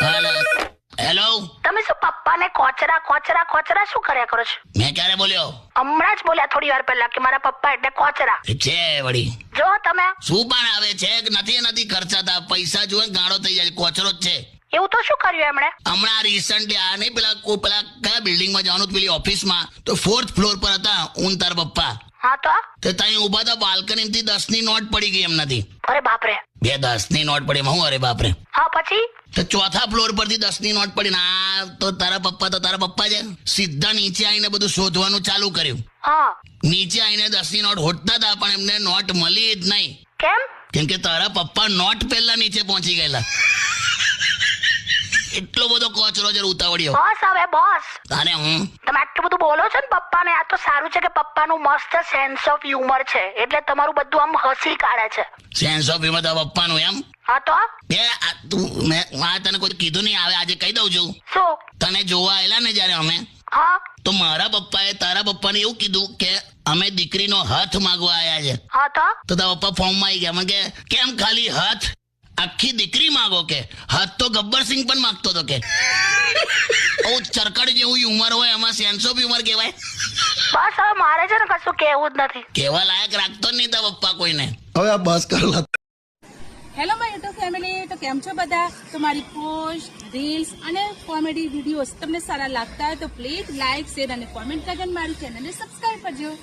Hello, તમે શું પપ્પાને કોચરા કોચરા કોચરા શું કર્યા કરો છો? મેં ક્યારે બોલ્યો? હમણાં જ બોલ્યા થોડી વાર પહેલા કે મારા પપ્પા એટલે કોચરા. છે વળી જો તમે શું પણ આવે છે કે નથી ખર્ચાતા, પૈસા જોવે ગાળો થઈ જાય, કોચરો જ છે. એવું તો શું કર્યું એમણે? હમણાં રિસન્ટલી આ નહીં પેલા કયા બિલ્ડિંગમાં જવાનું હતું, પેલી ઓફિસમાં, તો 4th ફ્લોર પર હતા હું તાર પપ્પા. હા તો ત્યાં ઉભા હતા, બાલ્કની થી 10 ની નોટ પડી ગઈ એમનાથી. અરે બાપરે. 10 ની નોટ પડી, હું અરે બાપરે. હા પછી? તો 4થા ફ્લોર પરથી 10 ની નોટ પડી. ના તો તારા પપ્પા છે, સીધા નીચે આવીને બધું શોધવાનું ચાલુ કર્યું. હા. નીચે આવીને 10 ની નોટ હોટતા હતા, પણ એમને નોટ મળી જ નહીં. કેમ કે તારા પપ્પા નોટ પહેલા નીચે પહોંચી ગયેલા. એટલો બધો કોચરો છે ઉતાવળ્યો. બોસ હવે બોસ. અરે હું તમે આટલું બધું બોલો છો ને પપ્પાને, આ તો સારું છે કે પપ્પાનું મસ્ત સેન્સ ઓફ હ્યુમર છે, એટલે તમારું બધું આમ હસી કાઢે છે. સેન્સ ઓફ હ્યુમર તારા પપ્પાનું એમ? હા તો મેં તને કોઈ કીધું નહીં, આવે આજે કહી દઉં છું. શું? તને જોવા આવેલા ને જયારે અમે, હા તો મારા પપ્પાએ તારા પપ્પાને એવું કીધું કે અમે દીકરીનો હાથ માંગવા આવ્યા છે. હા તો તારા પપ્પા ફોર્મમાં આવી ગયા. મને કે કેમ ખાલી હાથ, આખી દીકરી માંગો? કે હાથ તો ગબ્બરસિંહ પણ માંગતો હતો. કે ચરકડ જેવું હ્યુમર હોય, એમાં સેન્સ ઓફ હ્યુમર કહેવાય. બસ હવે મારે છે ને કશું કહેવું જ નથી. કહેવા લાયક રાખતો જ નહીં તારા પપ્પા કોઈને. હવે આ બસ કર. હેલો માય યુટ્યુબ ફેમિલી, તો કેમ છો બધા? તો મારી પોસ્ટ, રીલ્સ અને કોમેડી વિડીયોઝ તમને સારા લાગતા હોય તો પ્લીઝ લાઇક, શેર અને કોમેન્ટ કરીને મારી ચેનલને સબસ્ક્રાઈબ કરજો.